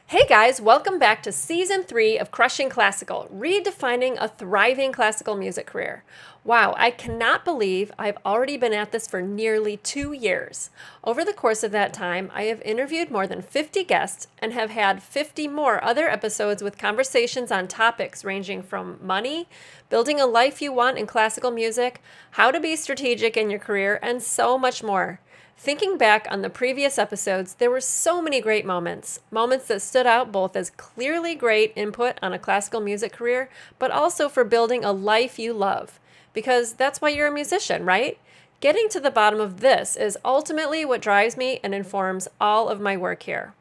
Hey guys, welcome back to Season 3 of Crushing Classical, redefining a thriving classical music career. Wow, I cannot believe I've already been at this for nearly 2 years. Over the course of that time, I have interviewed more than 50 guests and have had 50 more other episodes with conversations on topics ranging from money, building a life you want in classical music, how to be strategic in your career, and so much more. Thinking back on the previous episodes, there were so many great moments that stood out both as clearly great input on a classical music career, but also for building a life you love. Because that's why you're a musician, right? Getting to the bottom of this is ultimately what drives me and informs all of my work here.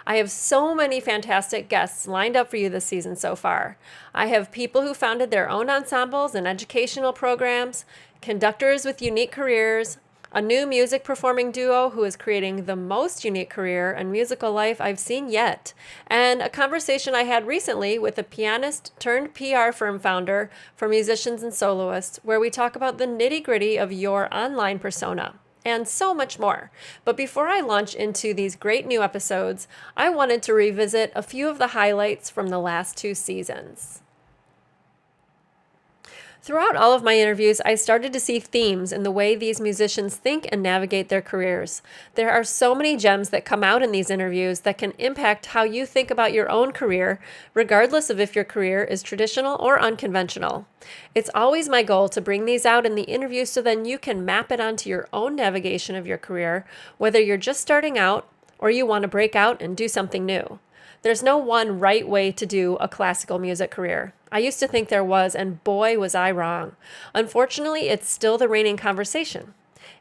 I have so many fantastic guests lined up for you this season so far. I have people who founded their own ensembles and educational programs, conductors with unique careers, a new music performing duo who is creating the most unique career and musical life I've seen yet, and a conversation I had recently with a pianist turned PR firm founder for musicians and soloists, where we talk about the nitty-gritty of your online persona and so much more. But before I launch into these great new episodes, I wanted to revisit a few of the highlights from the last 2 seasons. Throughout all of my interviews, I started to see themes in the way these musicians think and navigate their careers. There are so many gems that come out in these interviews that can impact how you think about your own career, regardless of if your career is traditional or unconventional. It's always my goal to bring these out in the interview so then you can map it onto your own navigation of your career, whether you're just starting out or you want to break out and do something new. There's no one right way to do a classical music career. I used to think there was, and boy, was I wrong. Unfortunately, it's still the reigning conversation.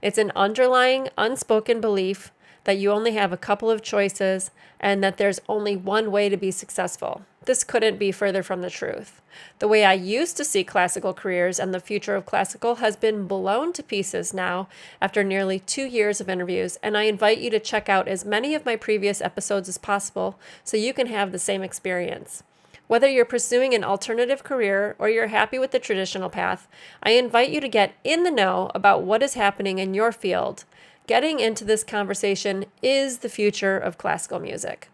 It's an underlying, unspoken belief that you only have a couple of choices and that there's only one way to be successful. This couldn't be further from the truth. The way I used to see classical careers and the future of classical has been blown to pieces now after nearly 2 years of interviews, and I invite you to check out as many of my previous episodes as possible so you can have the same experience. Whether you're pursuing an alternative career or you're happy with the traditional path, I invite you to get in the know about what is happening in your field. Getting into this conversation is the future of classical music.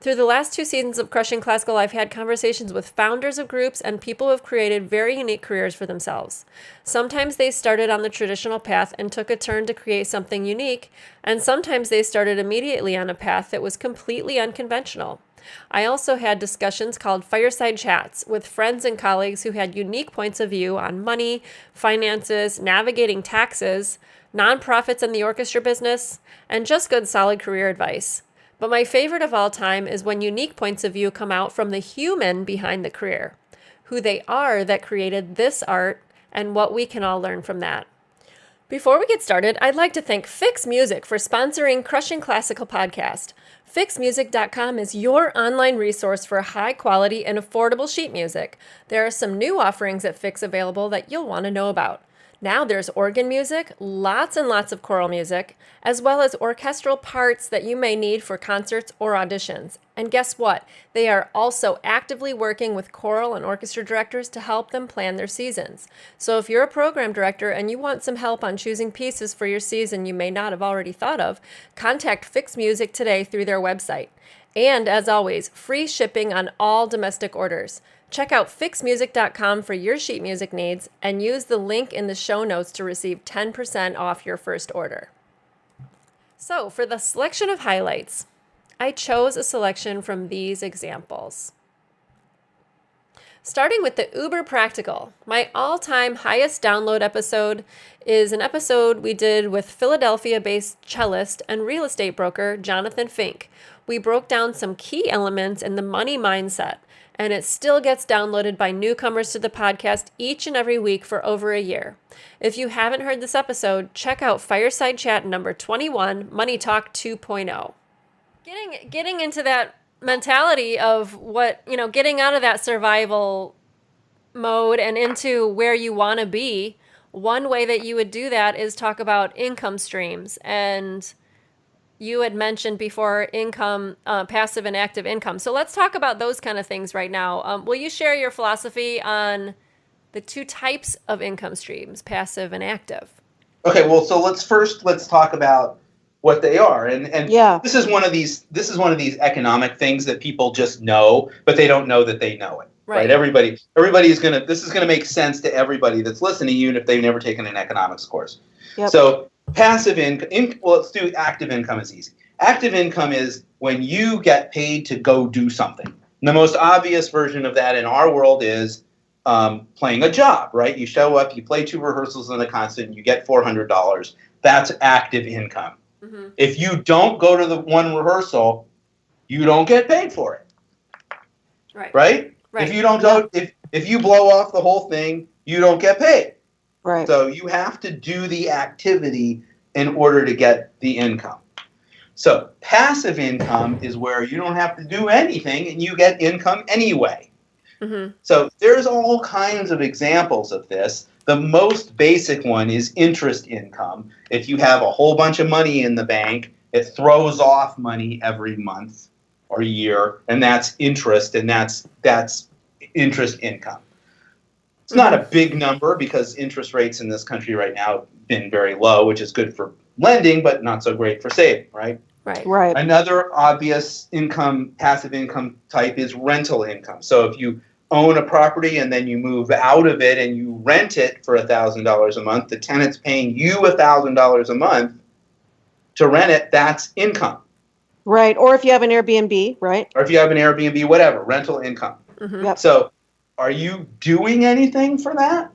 Through the last 2 seasons of Crushing Classical, I've had conversations with founders of groups and people who have created very unique careers for themselves. Sometimes they started on the traditional path and took a turn to create something unique, and sometimes they started immediately on a path that was completely unconventional. I also had discussions called fireside chats with friends and colleagues who had unique points of view on money, finances, navigating taxes, nonprofits and the orchestra business, and just good solid career advice. But my favorite of all time is when unique points of view come out from the human behind the career, who they are that created this art, and what we can all learn from that. Before we get started, I'd like to thank Fix Music for sponsoring Crushing Classical Podcast. FixMusic.com is your online resource for high quality and affordable sheet music. There are some new offerings at Fix available that you'll want to know about. Now there's organ music, lots and lots of choral music, as well as orchestral parts that you may need for concerts or auditions. And guess what? They are also actively working with choral and orchestra directors to help them plan their seasons. So if you're a program director and you want some help on choosing pieces for your season you may not have already thought of, contact Fix Music today through their website. And as always, free shipping on all domestic orders. Check out fixmusic.com for your sheet music needs and use the link in the show notes to receive 10% off your first order. So, for the selection of highlights, I chose a selection from these examples. Starting with the Uber Practical, my all-time highest download episode is an episode we did with Philadelphia-based cellist and real estate broker Jonathan Fink. We broke down some key elements in the money mindset, and it still gets downloaded by newcomers to the podcast each and every week for over a year. If you haven't heard this episode, check out Fireside Chat number 21, Money Talk 2.0. Getting into that mentality of getting out of that survival mode and into where you want to be, one way that you would do that is talk about income streams. And you had mentioned before income, passive and active income. So let's talk about those kind of things right now. Will you share your philosophy on the two types of income streams, passive and active? Okay, well, so let's talk about what they are. And this is one of these economic things that people just know, but they don't know that they know it. Right? Everybody is this is gonna make sense to everybody that's listening, even if they've never taken an economics course. Yep. So passive income. Well, let's do active income is easy. Active income is when you get paid to go do something. And the most obvious version of that in our world is playing a job, right? You show up, you play 2 rehearsals in a concert, and you get $400. That's active income. Mm-hmm. If you don't go to the one rehearsal, you don't get paid for it. Right? If you don't go, if you blow off the whole thing, you don't get paid. Right. So you have to do the activity in order to get the income. So passive income is where you don't have to do anything and you get income anyway. Mm-hmm. So there's all kinds of examples of this. The most basic one is interest income. If you have a whole bunch of money in the bank, it throws off money every month or year, and that's interest, and that's interest income. It's not a big number because interest rates in this country right now have been very low, which is good for lending, but not so great for saving, right? Right. Another obvious passive income type is rental income. So if you own a property and then you move out of it and you rent it for $1,000 a month, the tenant's paying you $1,000 a month to rent it, that's income. Right. Or if you have an Airbnb, right? Or if you have an Airbnb, whatever, rental income. Mm-hmm. Yep. So are you doing anything for that?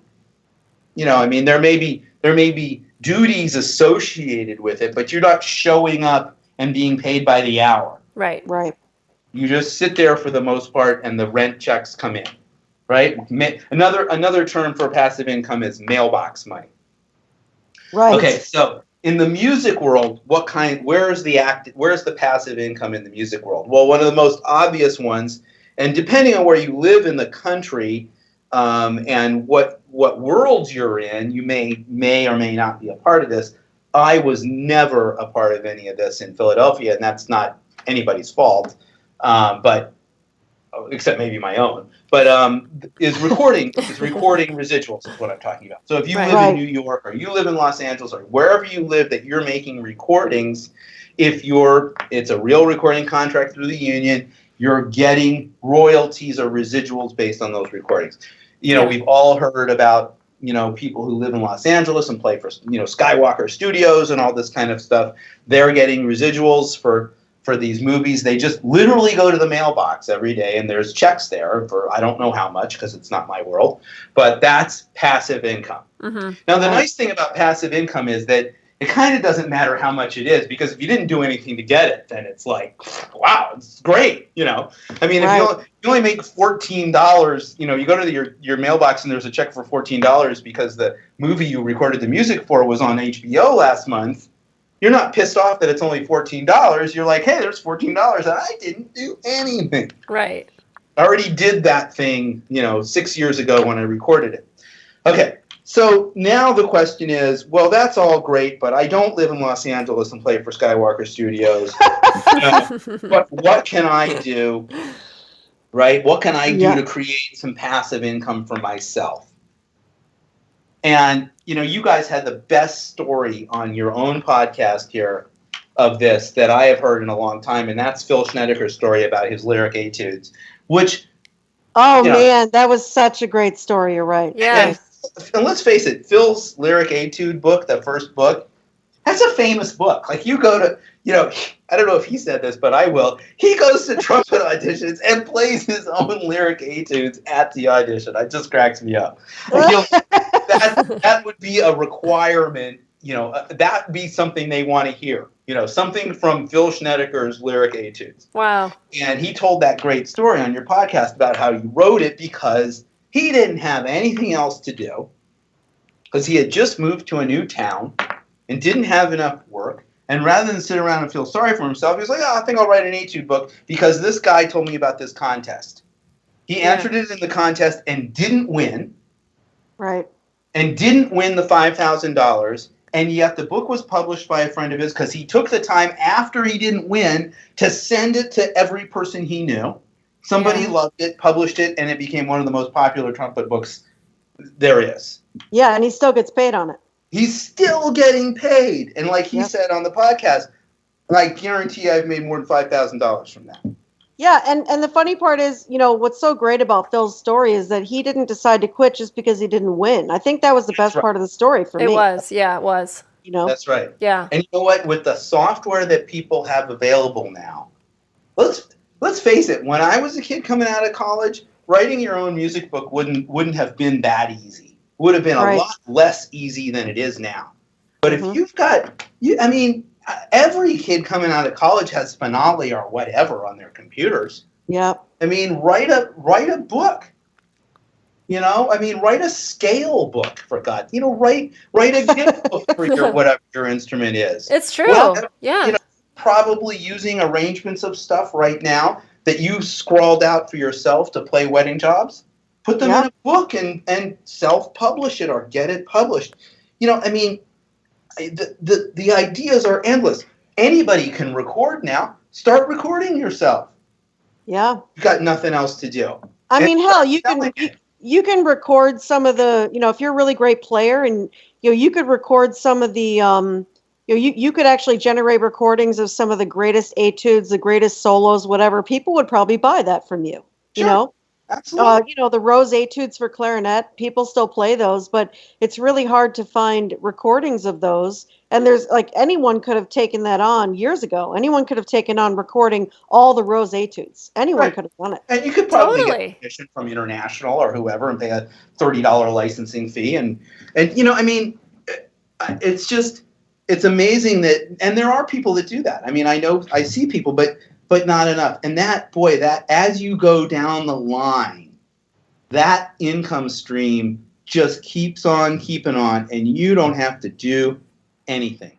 I mean, there may be duties associated with it, but you're not showing up and being paid by the hour. Right. You just sit there for the most part, and the rent checks come in, right? Another term for passive income is mailbox money. Right. Okay, so in the music world, where's the passive income in the music world? Well, one of the most obvious ones, and depending on where you live in the country, and what worlds you're in, you may or may not be a part of this. I was never a part of any of this in Philadelphia, and that's not anybody's fault, but except maybe my own. But is recording residuals is what I'm talking about. So if you live in New York or you live in Los Angeles or wherever you live that you're making recordings, it's a real recording contract through the union, you're getting royalties or residuals based on those recordings. We've all heard about people who live in Los Angeles and play for Skywalker Studios and all this kind of stuff. They're getting residuals for these movies. They just literally go to the mailbox every day, and there's checks there for I don't know how much because it's not my world, but that's passive income. Mm-hmm. Now, the nice thing about passive income is that it kind of doesn't matter how much it is, because if you didn't do anything to get it, then it's like, wow, it's great. I mean, if you only make $14, you go to your mailbox and there's a check for $14 because the movie you recorded the music for was on HBO last month. You're not pissed off that it's only $14. You're like, hey, there's $14 and I didn't do anything. Right. I already did that thing, 6 years ago when I recorded it. Okay. So now the question is, well, that's all great, but I don't live in Los Angeles and play for Skywalker Studios. But what can I do, right? What can I do to create some passive income for myself? And, you guys had the best story on your own podcast here of this that I have heard in a long time, and that's Phil Schneider's story about his lyric etudes, which... man, that was such a great story. You're right. Yeah. And let's face it, Phil's lyric etude book, the first book, that's a famous book. Like you go to, I don't know if he said this, but I will. He goes to trumpet auditions and plays his own lyric etudes at the audition. It just cracks me up. Like, that would be a requirement. That would be something they want to hear. Something from Phil Schneider's lyric etudes. Wow. And he told that great story on your podcast about how he wrote it because he didn't have anything else to do, because he had just moved to a new town and didn't have enough work. And rather than sit around and feel sorry for himself, he was like, I think I'll write an etude book because this guy told me about this contest. He entered it in the contest and didn't win. Right. And didn't win the $5,000. And yet the book was published by a friend of his because he took the time after he didn't win to send it to every person he knew. Somebody loved it, published it, and it became one of the most popular trumpet books there is. Yeah, and he still gets paid on it. He's still getting paid. And like he said on the podcast, And I guarantee I've made more than $5,000 from that. Yeah, and the funny part is, what's so great about Phil's story is that he didn't decide to quit just because he didn't win. I think that was the best part of the story for me. It was. Yeah, it was. That's right. Yeah. And you know what? With the software that people have available now, let's face it. When I was a kid coming out of college, writing your own music book wouldn't have been that easy. Would have been a lot less easy than it is now. But if you've got, every kid coming out of college has Finale or whatever on their computers. Yeah. I mean, write a book. Write a scale book, for God. Write a gift book for whatever your instrument is. It's true. Probably using arrangements of stuff right now that you scrawled out for yourself to play wedding jobs. Put them in a book and self-publish it or get it published. The ideas are endless. Anybody can record now. Start recording yourself. Yeah. You've got nothing else to do. I mean, hell, you can record some of the, if you're a really great player and, you could record some of the, you could actually generate recordings of some of the greatest etudes, the greatest solos, whatever. People would probably buy that from you, Absolutely. The Rose etudes for clarinet, people still play those, but it's really hard to find recordings of those. And there's anyone could have taken that on years ago. Anyone could have taken on recording all the Rose etudes. Anyone could have done it. And you could probably get permission from International or whoever and pay a $30 licensing fee. And it's amazing that, and there are people that do that. I see people, but not enough. And that as you go down the line, that income stream just keeps on keeping on, and you don't have to do anything.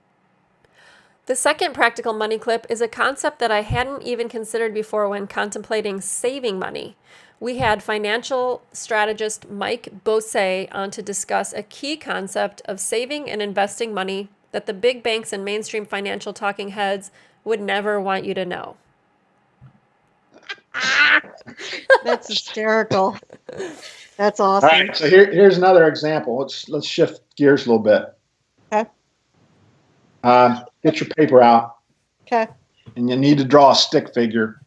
The second practical money clip is a concept that I hadn't even considered before when contemplating saving money. We had financial strategist Mike Bosse on to discuss a key concept of saving and investing money that the big banks and mainstream financial talking heads would never want you to know. That's hysterical. That's awesome. All right, so here's another example. Let's shift gears a little bit. Okay. Get your paper out. Okay. And you need to draw a stick figure.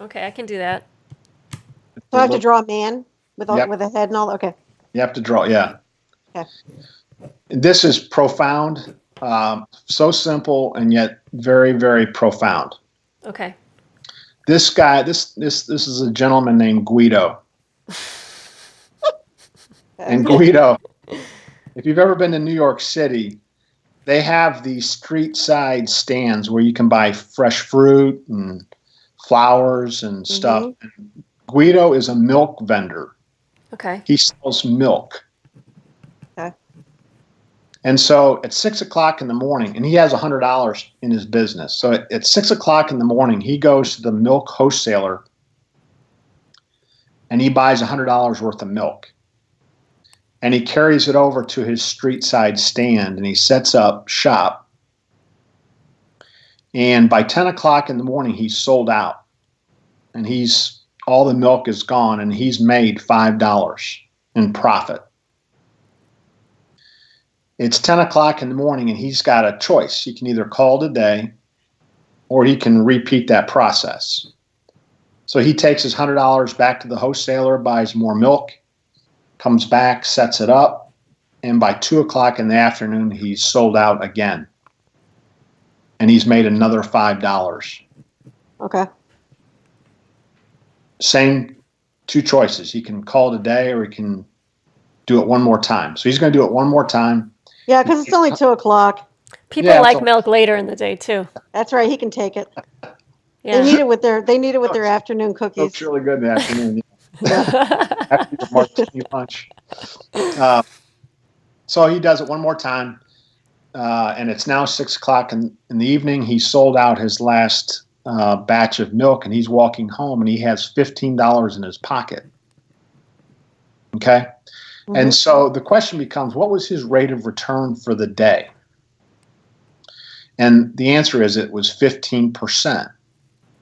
Okay, I can do that. So I have to draw a man with a head and all. Okay. You have to draw, yeah. Okay. This is profound, so simple and yet very, very profound. Okay. This guy, this is a gentleman named Guido. And Guido, if you've ever been to New York City, they have these street side stands where you can buy fresh fruit and flowers and stuff. And Guido is a milk vendor. Okay. He sells milk. Okay. And so at 6 o'clock in the morning, and he has $100 in his business. So at 6 o'clock in the morning, he goes to the milk wholesaler and he buys $100 worth of milk. And he carries it over to his street side stand and he sets up shop. And by 10 o'clock in the morning, he's sold out. And all the milk is gone and he's made $5 in profit. It's 10 o'clock in the morning and he's got a choice. He can either call it a day or he can repeat that process. So he takes his $100 back to the wholesaler, buys more milk, comes back, sets it up, and by 2 o'clock in the afternoon, he's sold out again. And he's made another $5. Okay. Same two choices. He can call it a day or he can do it one more time. So he's going to do it one more time. Yeah, because it's only 2 o'clock. People like milk later in the day too. That's right. He can take it. Yeah. They need it with their afternoon cookies. It's really good in the afternoon. After your martini lunch. So he does it one more time, and it's now 6 o'clock in the evening. He sold out his last batch of milk, and he's walking home, and he has $15 in his pocket. Okay? Mm-hmm. And so the question becomes, what was his rate of return for the day? And the answer is it was 15%.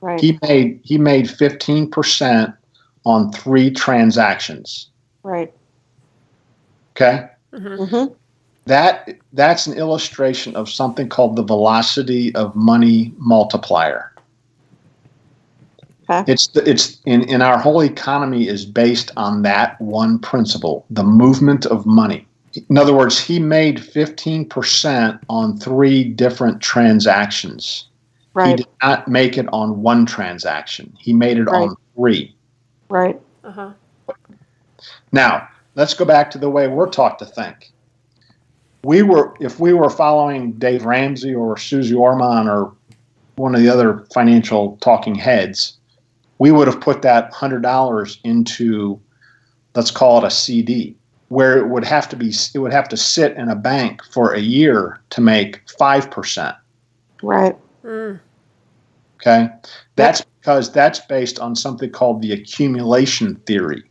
Right. He made 15% on 3 transactions. Right. Okay? Mm-hmm. That's an illustration of something called the velocity of money multiplier. Okay. It's in our whole economy is based on that one principle, the movement of money. In other words, he made 15% on 3 different transactions. Right. He did not make it on one transaction. He made it on 3. Right. Uh-huh. Now, let's go back to the way we're taught to think. If we were following Dave Ramsey or Susie Orman or one of the other financial talking heads, we would have put that $100 into, let's call it a CD, where it would have to sit in a bank for a year to make 5%. Right. Okay? That's because that's based on something called the accumulation theory.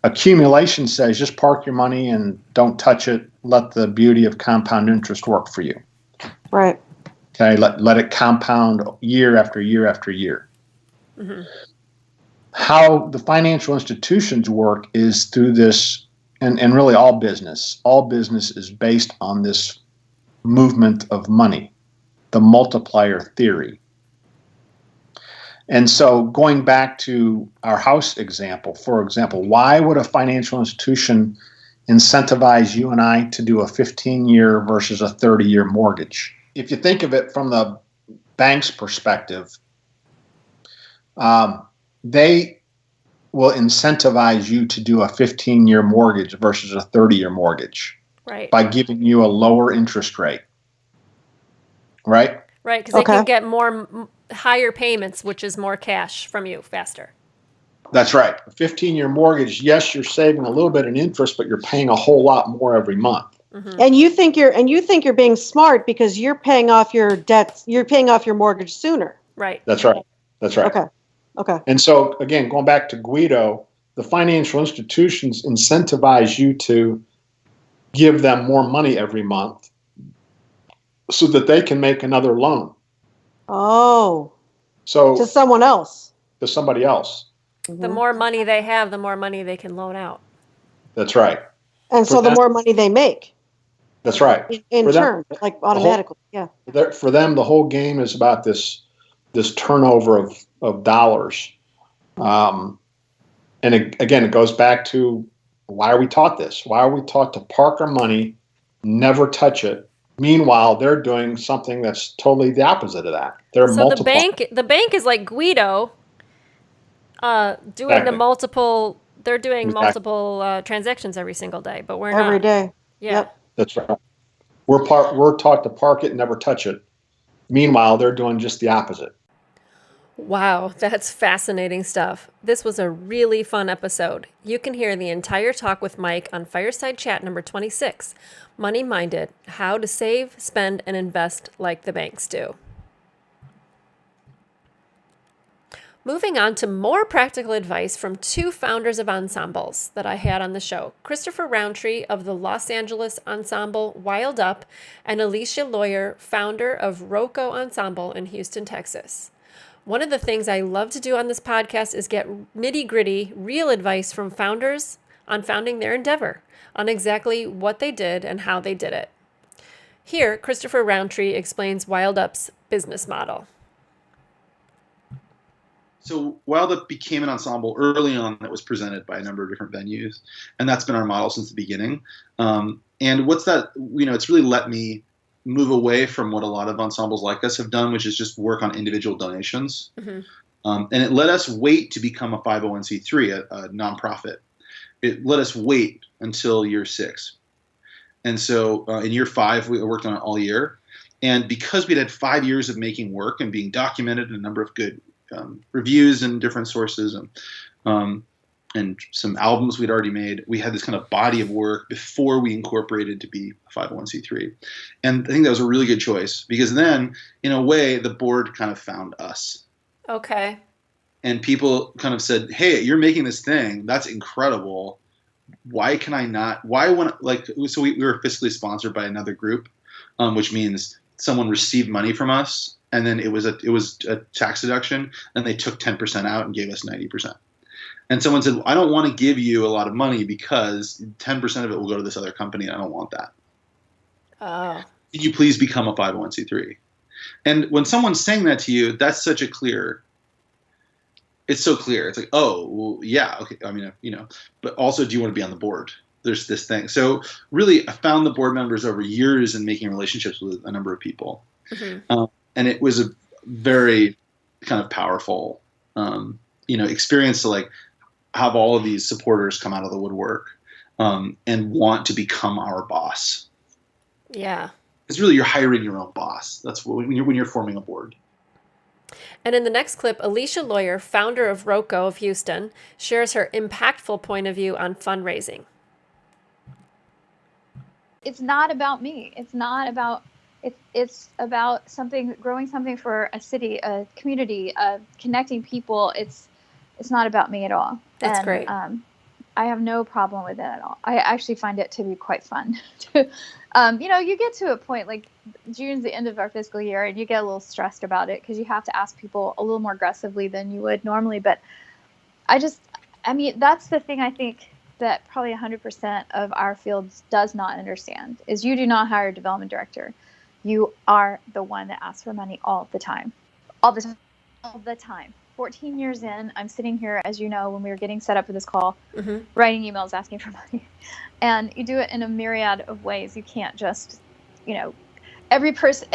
Accumulation says just park your money and don't touch it. Let the beauty of compound interest work for you. Right. Okay, let it compound year after year after year. Mm-hmm. How the financial institutions work is through this, and really all business is based on this movement of money, the multiplier theory. And so going back to our house example, for example, why would a financial institution incentivize you and I to do a 15-year versus a 30-year mortgage? If you think of it from the bank's perspective, they will incentivize you to do a 15-year mortgage versus a 30-year mortgage, right, by giving you a lower interest rate, right? Right, because they can get higher payments, which is more cash from you faster. That's right. A 15-year mortgage, yes, you're saving a little bit in interest, but you're paying a whole lot more every month. Mm-hmm. And you think you're being smart because you're paying off your debts, you're paying off your mortgage sooner. Right. That's right. That's right. Okay. And so again, going back to Guido, the financial institutions incentivize you to give them more money every month so that they can make another loan. Oh. So to someone else. To somebody else. The more money they have, the more money they can loan out. That's right. And so the more money they make. That's right. In turn, like automatically. For them, the whole game is about this turnover of dollars. And again, it goes back to, why are we taught this? Why are we taught to park our money, never touch it? Meanwhile, they're doing something that's totally the opposite of that. They're multiplying. The bank is like Guido, doing multiple transactions every single day, but we're not. Every day. Yeah. Yep. That's right. We're taught to park it, never touch it. Meanwhile, they're doing just the opposite. Wow, that's fascinating stuff. This was a really fun episode. You can hear the entire talk with Mike on Fireside Chat number 26, Money Minded, How to Save, Spend, and Invest Like the Banks Do. Moving on to more practical advice from 2 founders of ensembles that I had on the show, Christopher Roundtree of the Los Angeles ensemble Wild Up, and Alicia Lawyer, founder of Rocco Ensemble in Houston, Texas. One of the things I love to do on this podcast is get nitty-gritty, real advice from founders on founding their endeavor, on exactly what they did and how they did it. Here, Christopher Roundtree explains Wild Up's business model. So Wild Up became an ensemble early on that was presented by a number of different venues, and that's been our model since the beginning. And what's that? It's really let me move away from what a lot of ensembles like us have done, which is just work on individual donations. Mm-hmm. And it let us wait to become a 501c3, a nonprofit. It let us wait until year 6. And so in year 5, we worked on it all year. And because we'd had 5 years of making work and being documented in a number of good reviews and different sources, and some albums we'd already made, we had this kind of body of work before we incorporated to be a 501c3. And I think that was a really good choice, because then, in a way, the board kind of found us. Okay. And people kind of said, hey, you're making this thing. That's incredible. Why can I not? So we were fiscally sponsored by another group, which means someone received money from us, and then it was a tax deduction, and they took 10% out and gave us 90%. And someone said, I don't want to give you a lot of money because 10% of it will go to this other company, and I don't want that. Oh. Can you please become a 501c3? And when someone's saying that to you, that's such a clear, it's so clear. It's like, oh, well, yeah, okay. I mean, but also, do you want to be on the board? There's this thing. So really, I found the board members over years in making relationships with a number of people. And it was a very kind of powerful, experience to like have all of these supporters come out of the woodwork and want to become our boss. Yeah. It's really, you're hiring your own boss. That's when you're forming a board. And in the next clip, Alicia Lawyer, founder of ROCO of Houston, shares her impactful point of view on fundraising. It's not about me. It's not about, it's about growing something for a city, a community, connecting people. It's not about me at all. That's great. I have no problem with it at all. I actually find it to be quite fun. You get to a point, like June's the end of our fiscal year, and you get a little stressed about it because you have to ask people a little more aggressively than you would normally. But that's the thing I think that probably 100% of our field does not understand is you do not hire a development director. You are the one that asks for money all the time. All the time. 14 years in, I'm sitting here, as you know, when we were getting set up for this call, writing emails asking for money. And you do it in a myriad of ways. You can't just, every person,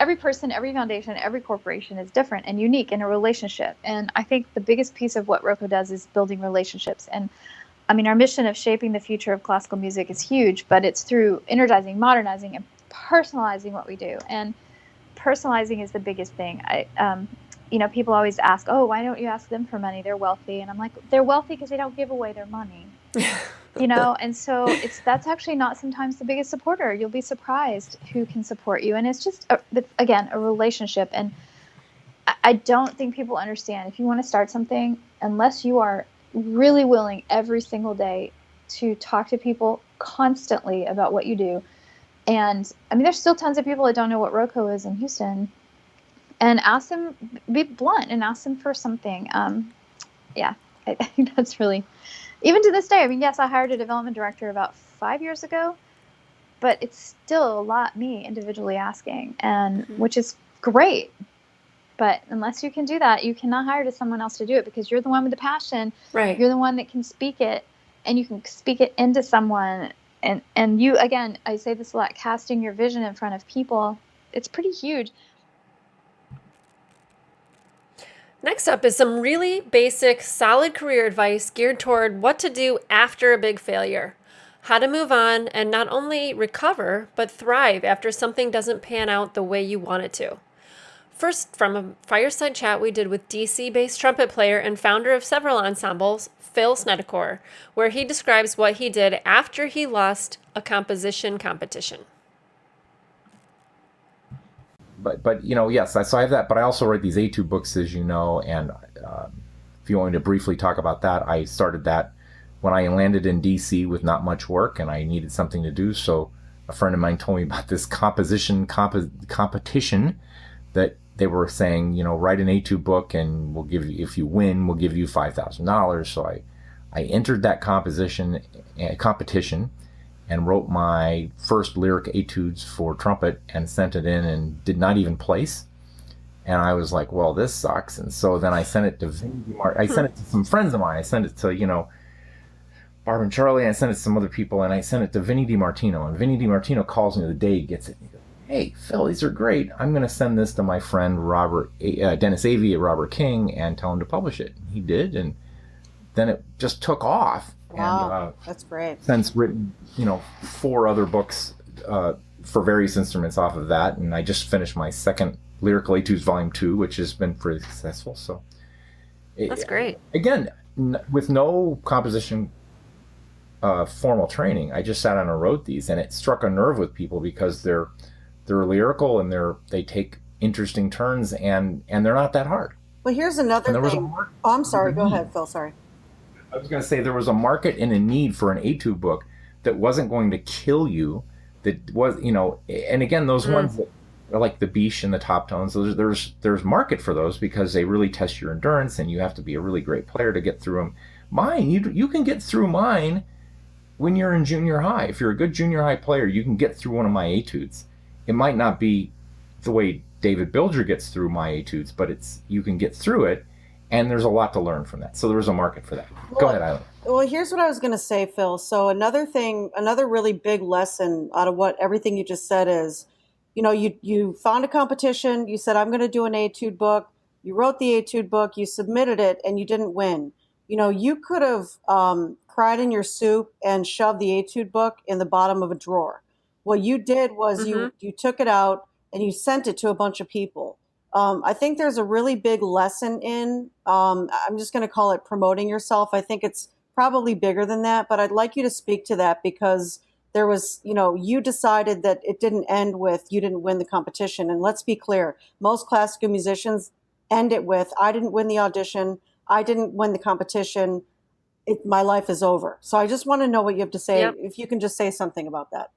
every foundation, every corporation is different and unique in a relationship. And I think the biggest piece of what ROCO does is building relationships. And our mission of shaping the future of classical music is huge, but it's through energizing, modernizing, and personalizing what we do. And personalizing is the biggest thing. People always ask, oh, why don't you ask them for money? They're wealthy. And I'm like, they're wealthy because they don't give away their money. And so that's actually not sometimes the biggest supporter. You'll be surprised who can support you. And it's just, a relationship. And I don't think people understand, if you want to start something, unless you are really willing every single day to talk to people constantly about what you do. And there's still tons of people that don't know what ROCO is in Houston. And ask them, be blunt, and ask them for something. I think that's really, even to this day, yes, I hired a development director about 5 years ago, but it's still a lot me individually asking, and which is great. But unless you can do that, you cannot hire someone else to do it, because you're the one with the passion. Right. You're the one that can speak it, and you can speak it into someone. And you, again, I say this a lot, casting your vision in front of people, it's pretty huge. Next up is some really basic, solid career advice geared toward what to do after a big failure, how to move on and not only recover, but thrive after something doesn't pan out the way you want it to. First, from a fireside chat we did with DC-based trumpet player and founder of several ensembles, Phil Snedeker, where he describes what he did after he lost a composition competition. But yes, so I have that, but I also write these etude books, as you know, and if you want me to briefly talk about that, I started that when I landed in DC with not much work and I needed something to do. So a friend of mine told me about this competition that they were saying, write an etude book and we'll give you, if you win, we'll give you $5,000. So I entered that competition and wrote my first lyric etudes for trumpet and sent it in and did not even place. And I was like, well, this sucks. And so then I sent it to I sent it to some friends of mine. I sent it to, Barb and Charlie, and I sent it to some other people, and I sent it to Vinny DiMartino. And Vinny DiMartino calls me the day he gets it. And he goes, hey, Phil, these are great. I'm going to send this to my friend Dennis Avey at Robert King and tell him to publish it. He did, and then it just took off. Wow, that's great. Since written, 4 other books for various instruments off of that, and I just finished my second Lyrical Etudes Volume 2, which has been pretty successful. So that's great. Again, with no composition formal training, I just sat down and wrote these, and it struck a nerve with people because they're lyrical and they take interesting turns, and they're not that hard. Well, here's another thing. I'm sorry. Go ahead, Phil. Sorry. I was going to say there was a market and a need for an etude book that wasn't going to kill you. That was, and again, those ones that are like the Biche and the top tones. There's market for those because they really test your endurance, and you have to be a really great player to get through them. Mine, you can get through mine when you're in junior high. If you're a good junior high player, you can get through one of my etudes. It might not be the way David Bilger gets through my etudes, but you can get through it, and there's a lot to learn from that. So there was a market for that. Go ahead, Eileen. Well, here's what I was going to say, Phil. So another really big lesson out of what everything you just said is, you found a competition. You said, I'm going to do an etude book. You wrote the etude book. You submitted it, and you didn't win. You could have cried in your soup and shoved the etude book in the bottom of a drawer. What you did was you took it out and you sent it to a bunch of people. I think there's a really big lesson in, I'm just going to call it promoting yourself. I think it's probably bigger than that, but I'd like you to speak to that because there was, you decided that it didn't end with you didn't win the competition. And let's be clear, most classical musicians end it with, I didn't win the audition, I didn't win the competition, my life is over. So I just want to know what you have to say, if you can just say something about that.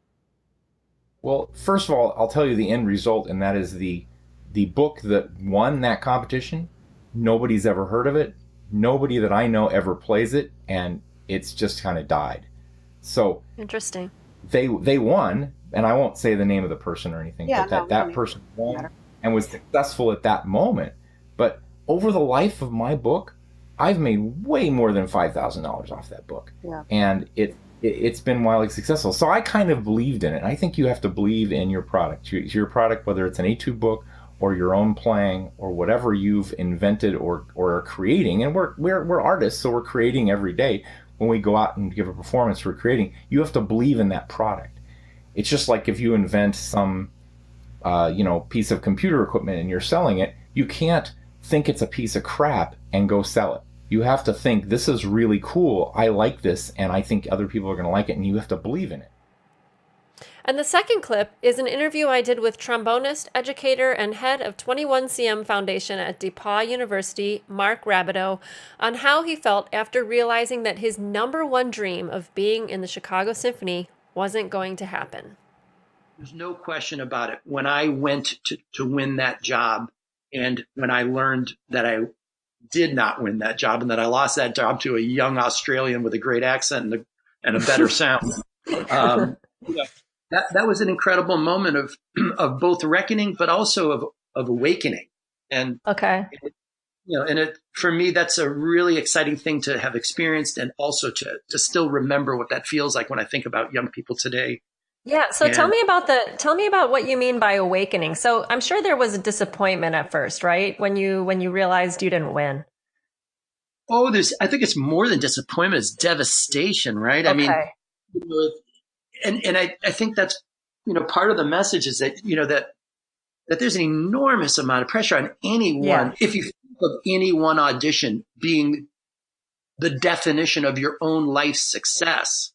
Well, first of all, I'll tell you the end result, and that is the book that won that competition. Nobody's ever heard of it. Nobody that I know ever plays it, and it's just kind of died. So interesting. They won, and I won't say the name of the person or anything, but that person won and was successful at that moment. But over the life of my book, I've made way more than $5,000 off that book, and it's been wildly successful. So I kind of believed in it. I think you have to believe in your product. Your product, whether it's an etude book or your own playing or whatever you've invented or are creating. And we're artists, so we're creating every day. When we go out and give a performance, we're creating. You have to believe in that product. It's just like if you invent some piece of computer equipment and you're selling it, you can't think it's a piece of crap and go sell it. You have to think, this is really cool, I like this, and I think other people are going to like it, and you have to believe in it. And the second clip is an interview I did with trombonist, educator, and head of 21CM Foundation at DePauw University, Mark Rabideau, on how he felt after realizing that his number one dream of being in the Chicago Symphony wasn't going to happen. There's no question about it. When I went to win that job, and when I learned that I did not win that job and that I lost that job to a young Australian with a great accent and a better sound, that was an incredible moment of both reckoning, but also of awakening. And for me, that's a really exciting thing to have experienced, and also to still remember what that feels like when I think about young people today. Yeah. So tell me about what you mean by awakening. So I'm sure there was a disappointment at first, right? When you realized you didn't win. Oh, I think it's more than disappointment. It's devastation, right? Okay. I mean, and I think that's, part of the message is that, that there's an enormous amount of pressure on anyone. Yeah. If you think of any one audition being the definition of your own life's success,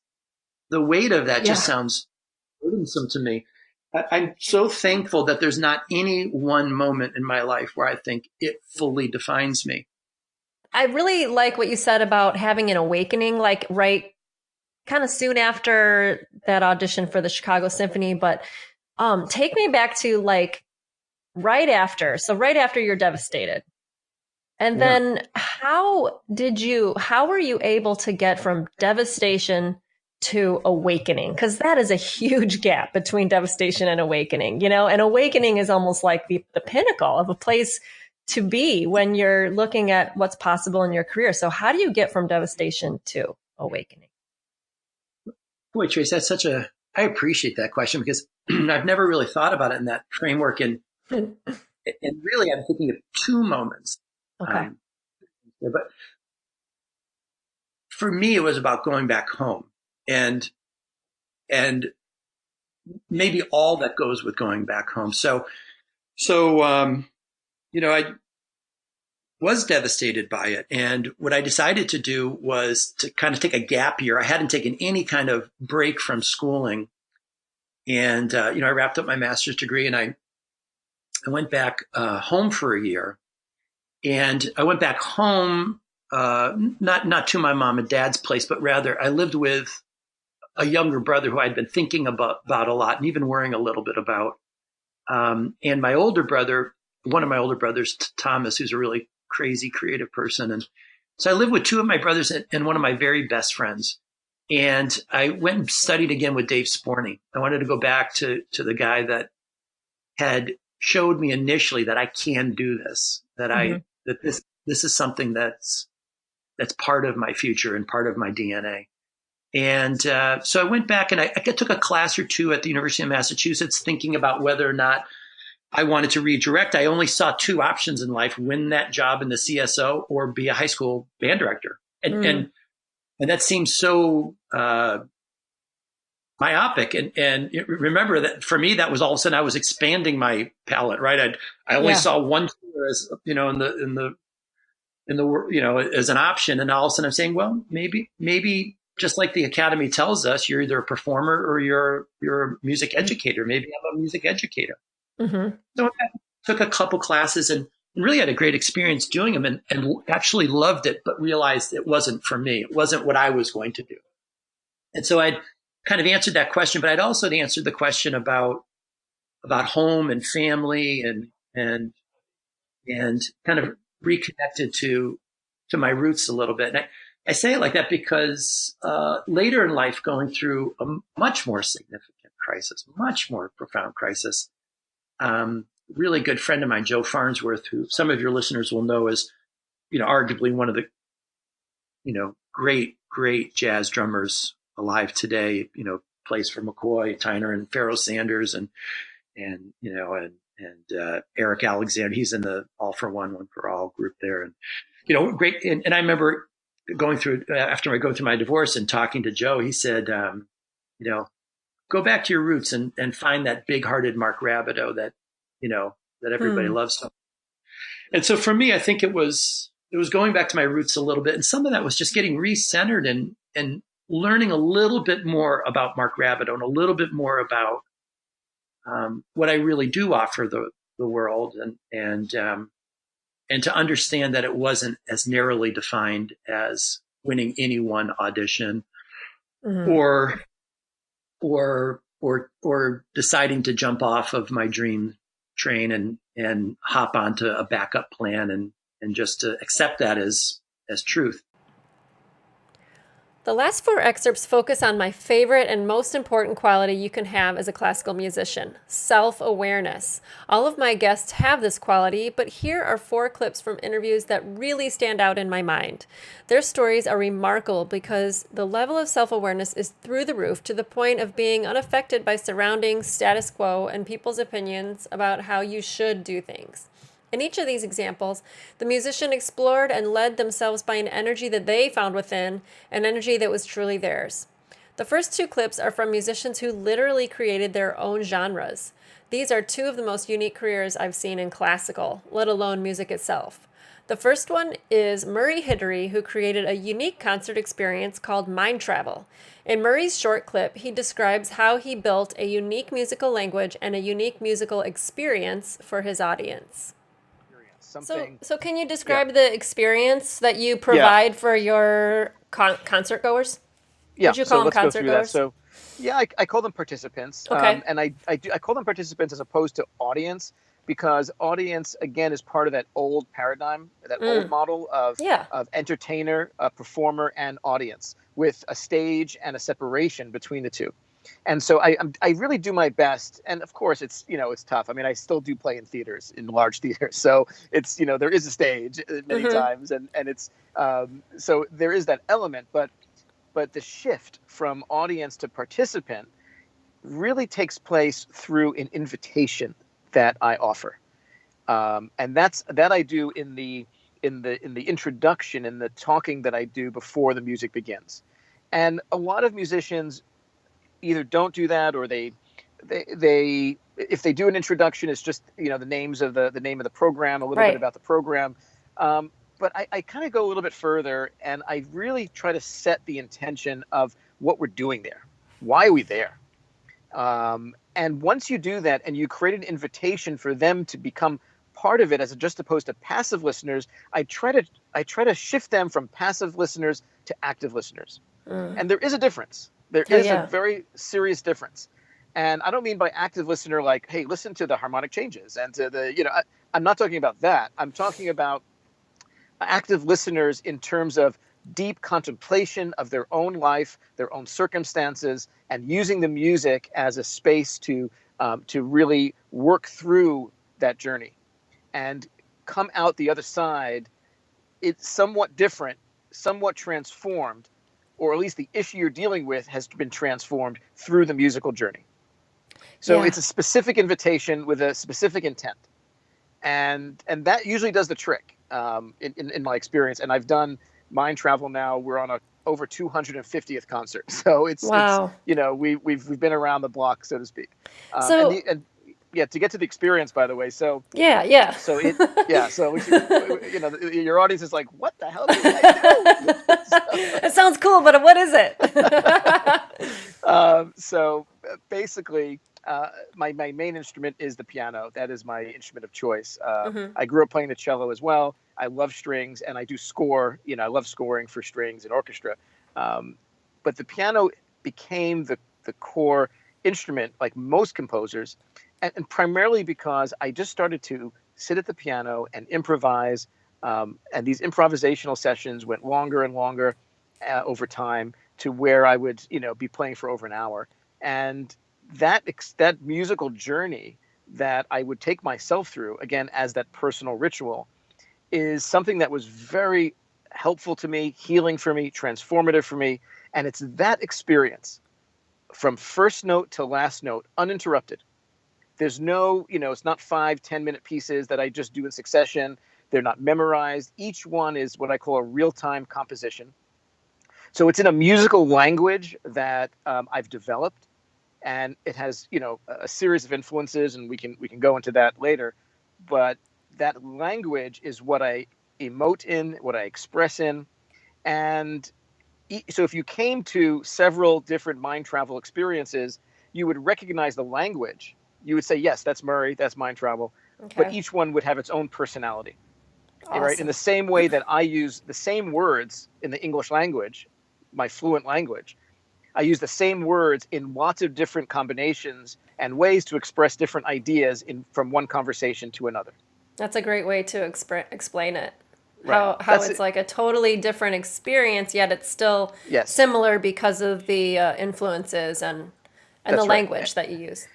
the weight of that just sounds burdensome to me. I'm so thankful that there's not any one moment in my life where I think it fully defines me. I really like what you said about having an awakening, like right kind of soon after that audition for the Chicago Symphony. But take me back to like right after. So right after you're devastated. And then how were you able to get from devastation to awakening? Because that is a huge gap between devastation and awakening, and awakening is almost like the pinnacle of a place to be when you're looking at what's possible in your career. So how do you get from devastation to awakening? Boy, Trace, I appreciate that question because I've never really thought about it in that framework. And really, I'm thinking of two moments. Okay. But for me, it was about going back home and maybe all that goes with going back home. So I was devastated by it. And what I decided to do was to kind of take a gap year. I hadn't taken any kind of break from schooling. And, I wrapped up my master's degree and I went back home for a year. And I went back home, not to my mom and dad's place, but rather I lived with a younger brother who I'd been thinking about a lot and even worrying a little bit about. And my older brother, one of my older brothers, Thomas, who's a really crazy creative person. And so I lived with two of my brothers and one of my very best friends. And I went and studied again with Dave Sporny. I wanted to go back to the guy that had showed me initially that I can do this, that that this is something that's part of my future and part of my DNA. And so I went back and I took a class or two at the University of Massachusetts thinking about whether or not I wanted to redirect. I only saw two options in life: win that job in the CSO or be a high school band director. And that seems so myopic. And remember that for me, that was all of a sudden I was expanding my palette, right? I only saw one tour as, in the as an option. And all of a sudden I'm saying, well, maybe just like the Academy tells us, you're either a performer or you're a music educator. Maybe I'm a music educator. So I took a couple classes and really had a great experience doing them and actually loved it, but realized it wasn't for me. It wasn't what I was going to do. And so I'd kind of answered that question, but I'd also answered the question about home and family and kind of reconnected to my roots a little bit. And I say it like that because later in life, going through a much more significant crisis, much more profound crisis, really good friend of mine, Joe Farnsworth, who some of your listeners will know is, arguably one of the, great jazz drummers alive today, plays for McCoy, Tyner, and Pharoah Sanders, and Eric Alexander. He's in the All for One, One for All group there. And, great. And I remember going through, after I go through my divorce and talking to Joe, he said, go back to your roots and find that big-hearted Mark Rabideau that everybody loves so much. And so for me, I think it was going back to my roots a little bit. And some of that was just getting recentered and learning a little bit more about Mark Rabideau and a little bit more about what I really do offer the world and to understand that it wasn't as narrowly defined as winning any one audition or deciding to jump off of my dream train and hop onto a backup plan and just to accept that as truth. The last 4 excerpts focus on my favorite and most important quality you can have as a classical musician: self-awareness. All of my guests have this quality, but here are 4 clips from interviews that really stand out in my mind. Their stories are remarkable because the level of self-awareness is through the roof, to the point of being unaffected by surrounding status quo and people's opinions about how you should do things. In each of these examples, the musician explored and led themselves by an energy that they found within, an energy that was truly theirs. The first 2 clips are from musicians who literally created their own genres. These are 2 of the most unique careers I've seen in classical, let alone music itself. The first one is Murray Hidary, who created a unique concert experience called Mind Travel. In Murray's short clip, he describes how he built a unique musical language and a unique musical experience for his audience. So can you describe the experience that you provide for your concert goers? Yeah. Would you call them concert goers? So, I call them participants. Okay. And I call them participants as opposed to audience, because audience, again, is part of that old paradigm, that old model of entertainer, performer, and audience, with a stage and a separation between the two. And so I really do my best. And of course, it's tough. I mean, I still do play in theaters, in large theaters. So it's, there is a stage many times. And it's, so there is that element. But the shift from audience to participant really takes place through an invitation that I offer. And that I do in the introduction, in the talking that I do before the music begins. And a lot of musicians either don't do that, or they if they do an introduction, it's just the name of the program, a little bit about the program. But I kind of go a little bit further, and I really try to set the intention of what we're doing there. Why are we there? And once you do that, and you create an invitation for them to become part of it, as just opposed to passive listeners, I try to shift them from passive listeners to active listeners. And there is a difference. There is a very serious difference. And I don't mean by active listener like, hey, listen to the harmonic changes and to I'm not talking about that. I'm talking about active listeners in terms of deep contemplation of their own life, their own circumstances, and using the music as a space to really work through that journey and come out the other side. It's somewhat different, somewhat transformed, or at least the issue you're dealing with has been transformed through the musical journey. So it's a specific invitation with a specific intent. And that usually does the trick in my experience. And I've done Mind Travel now. We're on a over 250th concert. So it's we've been around the block, so to speak. To get to the experience, by the way. So So so we should, your audience is like, what the hell did I do? It sounds cool, but what is it? So basically, my main instrument is the piano. That is my instrument of choice. I grew up playing the cello as well. I love strings, and I do score. I love scoring for strings and orchestra. But the piano became the core instrument, like most composers, and primarily because I just started to sit at the piano and improvise. And these improvisational sessions went longer and longer over time to where I would, be playing for over an hour. And that musical journey that I would take myself through, again, as that personal ritual, is something that was very helpful to me, healing for me, transformative for me. And it's that experience from first note to last note, uninterrupted. There's no, it's not 5-10 minute pieces that I just do in succession. They're not memorized. Each one is what I call a real-time composition. So it's in a musical language that I've developed, and it has, a series of influences, and we can go into that later. But that language is what I emote in, what I express in. And so if you came to several different Mind Travel experiences, you would recognize the language. You would say, yes, that's Murray, that's Mind Travel. Okay. But each one would have its own personality. Awesome. Right? In the same way that I use the same words in the English language, my fluent language, I use the same words in lots of different combinations and ways to express different ideas from one conversation to another. That's a great way to explain it. Right. How it's like a totally different experience, yet it's still similar because of the influences and the language that you use.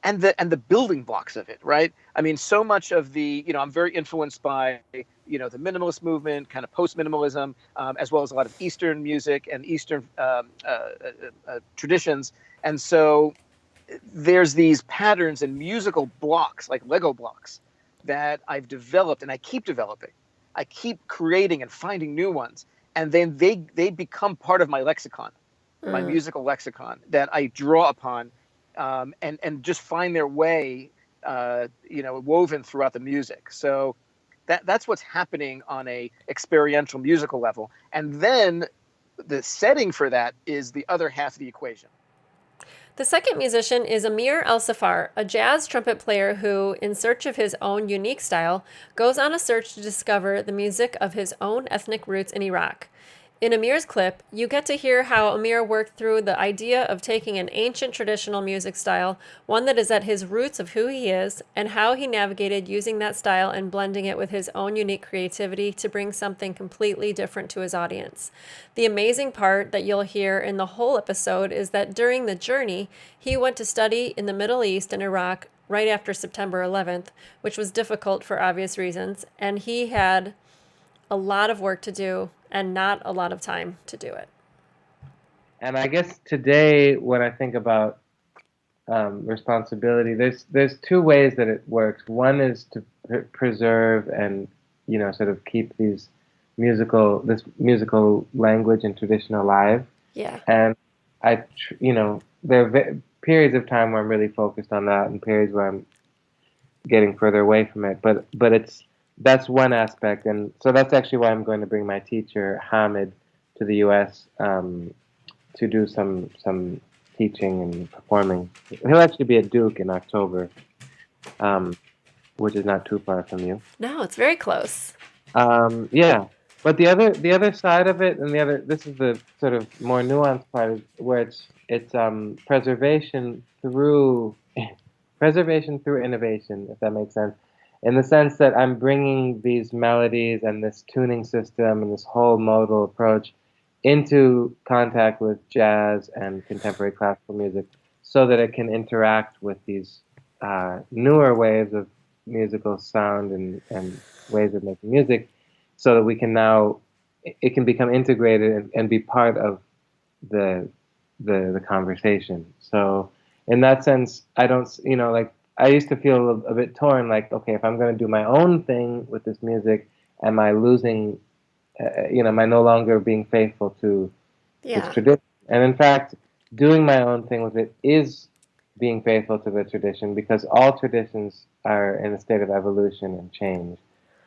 And the building blocks of it, right? I mean, so much of the, I'm very influenced by, the minimalist movement, kind of post-minimalism, as well as a lot of Eastern music and Eastern traditions. And so there's these patterns and musical blocks, like Lego blocks, that I've developed and I keep developing. I keep creating and finding new ones. And then they become part of my lexicon, my musical lexicon that I draw upon. And just find their way, woven throughout the music. So that's what's happening on a experiential musical level. And then the setting for that is the other half of the equation. The second musician is Amir El-Safar, a jazz trumpet player who, in search of his own unique style, goes on a search to discover the music of his own ethnic roots in Iraq. In Amir's clip, you get to hear how Amir worked through the idea of taking an ancient traditional music style, one that is at his roots of who he is, and how he navigated using that style and blending it with his own unique creativity to bring something completely different to his audience. The amazing part that you'll hear in the whole episode is that during the journey, he went to study in the Middle East and Iraq right after September 11th, which was difficult for obvious reasons, and he had a lot of work to do and not a lot of time to do it. And I guess today, when I think about responsibility, there's two ways that it works. One is to preserve and sort of keep this musical language and tradition alive. Yeah. And there are periods of time where I'm really focused on that, and periods where I'm getting further away from it. But that's one aspect, and so that's actually why I'm going to bring my teacher Hamid to the U.S. To do some teaching and performing. He'll actually be at Duke in October, which is not too far from you. No, it's very close. Yeah, but the other side of it, and this is the sort of more nuanced part, is where it's preservation through innovation, if that makes sense. in the sense that I'm bringing these melodies and this tuning system and this whole modal approach into contact with jazz and contemporary classical music so that it can interact with these newer ways of musical sound and ways of making music, so that we can now, it can become integrated and be part of the conversation. So in that sense, I don't, like, I used to feel a bit torn, like, okay, if I'm going to do my own thing with this music, am I losing, am I no longer being faithful to its tradition? And in fact, doing my own thing with it is being faithful to the tradition, because all traditions are in a state of evolution and change.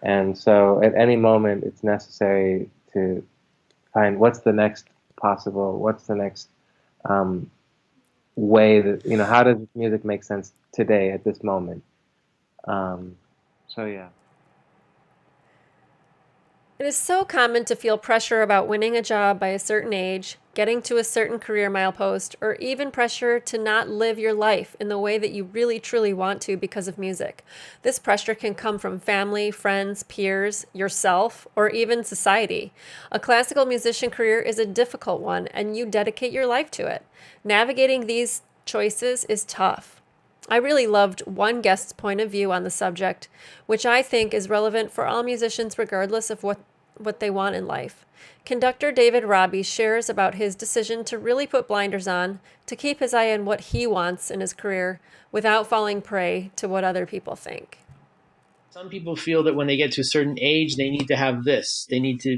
And so at any moment, it's necessary to find what's the next possible, what's the next way that, how does music make sense today at this moment? So yeah. It is so common to feel pressure about winning a job by a certain age, getting to a certain career milepost, or even pressure to not live your life in the way that you really truly want to because of music. This pressure can come from family, friends, peers, yourself, or even society. A classical musician career is a difficult one, and you dedicate your life to it. Navigating these choices is tough. I really loved one guest's point of view on the subject, which I think is relevant for all musicians regardless of what they want in life. Conductor David Robbie shares about his decision to really put blinders on, to keep his eye on what he wants in his career without falling prey to what other people think. Some people feel that when they get to a certain age, they need to have this. They need to,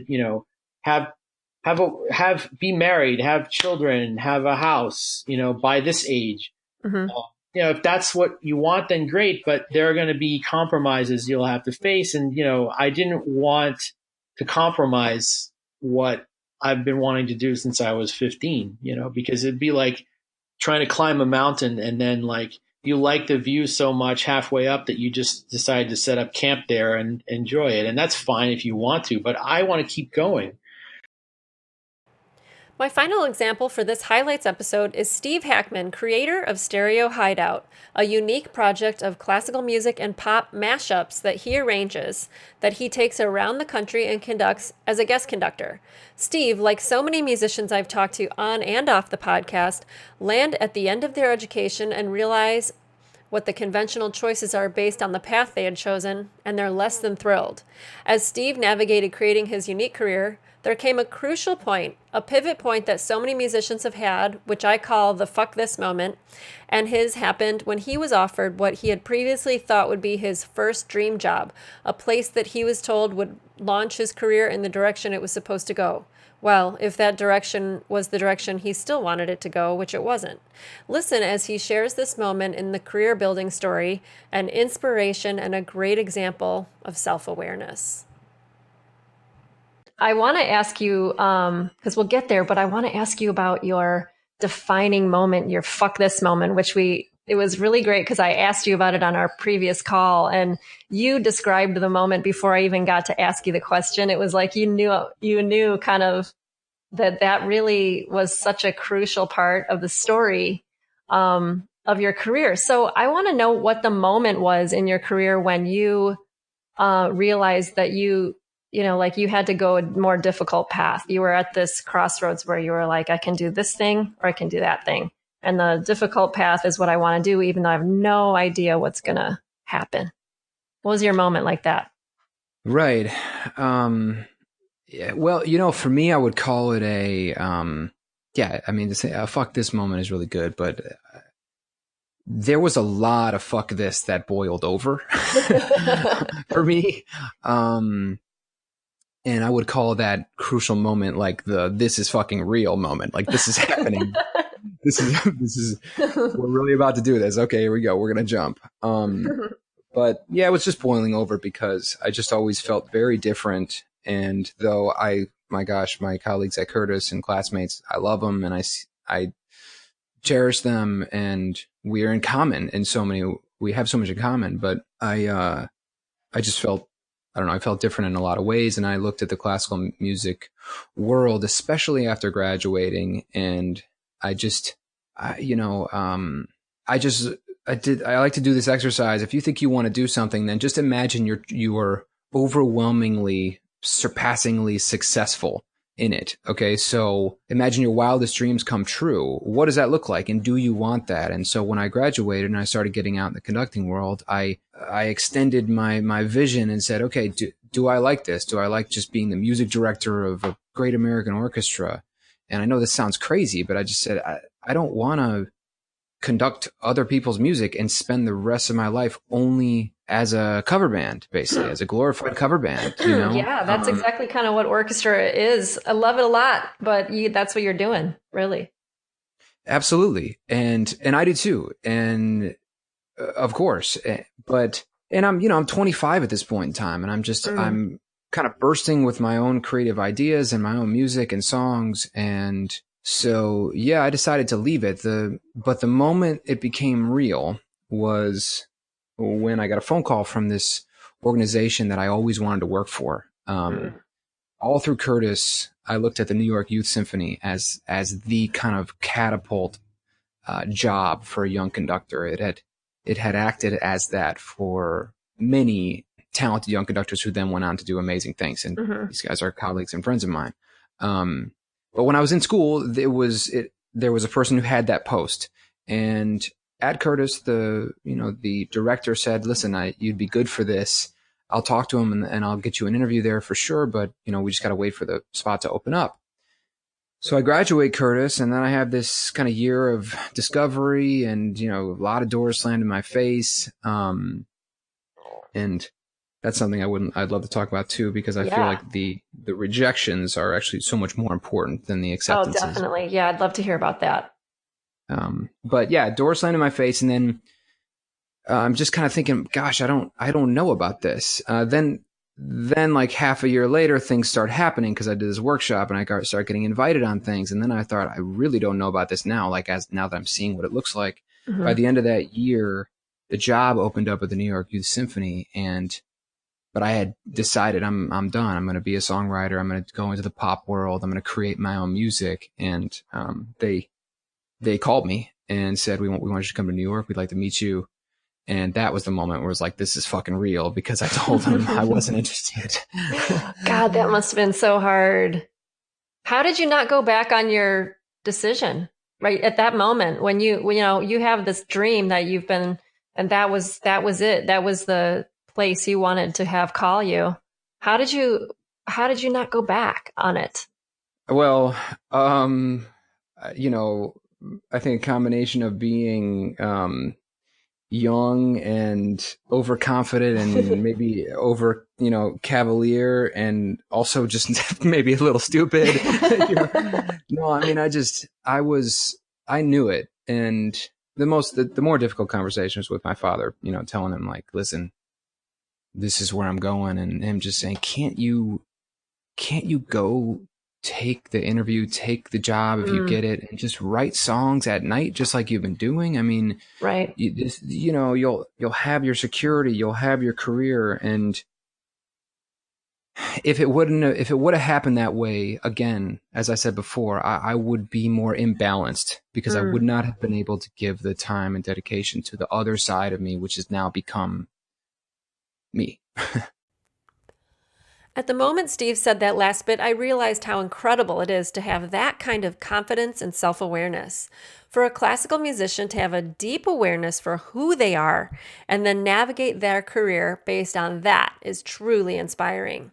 be married, have children, have a house, by this age. Mm-hmm. If that's what you want, then great, but there are going to be compromises you'll have to face. And, I didn't want to compromise what I've been wanting to do since I was 15, because it'd be like trying to climb a mountain and then you like the view so much halfway up that you just decide to set up camp there and enjoy it. And that's fine if you want to, but I want to keep going. My final example for this highlights episode is Steve Hackman, creator of Stereo Hideout, a unique project of classical music and pop mashups that he arranges, that he takes around the country and conducts as a guest conductor. Steve, like so many musicians I've talked to on and off the podcast, land at the end of their education and realize what the conventional choices are based on the path they had chosen, and they're less than thrilled. As Steve navigated creating his unique career, there came a crucial point, a pivot point that so many musicians have had, which I call the fuck this moment, and his happened when he was offered what he had previously thought would be his first dream job, a place that he was told would launch his career in the direction it was supposed to go. Well, if that direction was the direction he still wanted it to go, which it wasn't. Listen as he shares this moment in the career building story, an inspiration and a great example of self-awareness. I want to ask you, because we'll get there, but I want to ask you about your defining moment, your fuck this moment, it was really great because I asked you about it on our previous call and you described the moment before I even got to ask you the question. It was like you knew kind of that really was such a crucial part of the story of your career. So I want to know what the moment was in your career when you realized that you had to go a more difficult path. You were at this crossroads where you were like, I can do this thing or I can do that thing. And the difficult path is what I want to do, even though I have no idea what's going to happen. What was your moment like that? Right. Yeah, well, for me, I would call it to say fuck this moment is really good, but there was a lot of fuck this that boiled over for me. And I would call that crucial moment like the this is fucking real moment. Like this is happening. This is we're really about to do this. Okay, here we go. We're gonna jump. But yeah, it was just boiling over because I just always felt very different. And though my colleagues at Curtis and classmates, I love them and I cherish them, and we are in common we have so much in common. But I just felt, I don't know, I felt different in a lot of ways. And I looked at the classical music world, especially after graduating, and I like to do this exercise. If you think you want to do something, then just imagine you are overwhelmingly, surpassingly successful in it. Okay. So imagine your wildest dreams come true. What does that look like? And do you want that? And so when I graduated and I started getting out in the conducting world, I extended my vision and said, okay, do I like this? Do I like just being the music director of a great American orchestra? And I know this sounds crazy, but I just said, I don't want to conduct other people's music and spend the rest of my life only as a cover band, basically, as a glorified cover band. You know? Yeah, that's exactly kind of what orchestra is. I love it a lot, but that's what you're doing, really. Absolutely. And I do too. And of course, and I'm 25 at this point in time, and I'm kind of bursting with my own creative ideas and my own music and songs. And so, yeah, I decided to leave it. But the moment it became real was when I got a phone call from this organization that I always wanted to work for. All through Curtis, I looked at the New York Youth Symphony as the kind of catapult job for a young conductor. It had acted as that for many talented young conductors who then went on to do amazing things. And these guys are colleagues and friends of mine. But when I was in school, there was a person who had that post. And at Curtis, the director said, listen, you'd be good for this. I'll talk to him and I'll get you an interview there for sure. But, we just got to wait for the spot to open up. So I graduate Curtis, and then I have this kind of year of discovery and, a lot of doors slammed in my face. And that's something I'd love to talk about too, because I feel like the rejections are actually so much more important than the acceptances. Oh, definitely. Yeah. I'd love to hear about that. But yeah, doors slammed in my face. And then I'm just kind of thinking, gosh, I don't know about this. Then like half a year later, things start happening because I did this workshop and I started getting invited on things. And then I thought, I really don't know about this now. Like now that I'm seeing what it looks like. By the end of that year, the job opened up at the New York Youth Symphony, but I had decided I'm done. I'm going to be a songwriter. I'm going to go into the pop world. I'm going to create my own music. And they called me and said, we want you to come to New York. We'd like to meet you. And that was the moment where it was like, this is fucking real, because I told them I wasn't interested. God, that must have been so hard. How did you not go back on your decision right at that moment when you have this dream that you've been, and that was it. That was the place you wanted to have call you. How did you not go back on it? Well, I think a combination of being, young and overconfident and maybe over, cavalier, and also just maybe a little stupid. No, I mean, I knew it. And the more difficult conversations with my father, telling him like, listen, this is where I'm going. And him just saying, can't you go take the interview, take the job if you get it, and just write songs at night, just like you've been doing. I mean, right. You'll have your security, you'll have your career. And if it would have happened that way again, as I said before, I would be more imbalanced, because I would not have been able to give the time and dedication to the other side of me, which has now become me. At the moment Steve said that last bit, I realized how incredible it is to have that kind of confidence and self-awareness. For a classical musician to have a deep awareness for who they are and then navigate their career based on that is truly inspiring.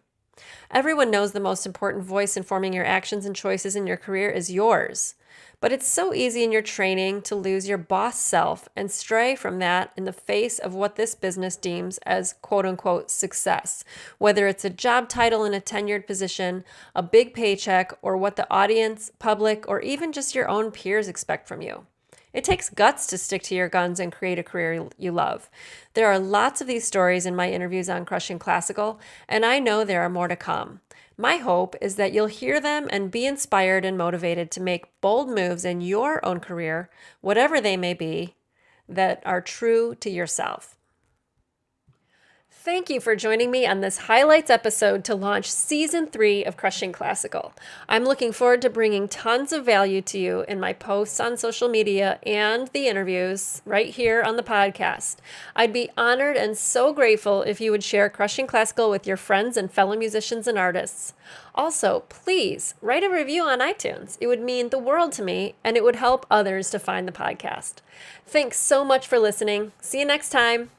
Everyone knows the most important voice informing your actions and choices in your career is yours. But it's so easy in your training to lose your boss self and stray from that in the face of what this business deems as quote-unquote success, whether it's a job title in a tenured position, a big paycheck, or what the audience, public, or even just your own peers expect from you. It takes guts to stick to your guns and create a career you love. There are lots of these stories in my interviews on Crushing Classical, and I know there are more to come. My hope is that you'll hear them and be inspired and motivated to make bold moves in your own career, whatever they may be, that are true to yourself. Thank you for joining me on this highlights episode to launch season 3 of Crushing Classical. I'm looking forward to bringing tons of value to you in my posts on social media and the interviews right here on the podcast. I'd be honored and so grateful if you would share Crushing Classical with your friends and fellow musicians and artists. Also, please write a review on iTunes. It would mean the world to me, and it would help others to find the podcast. Thanks so much for listening. See you next time.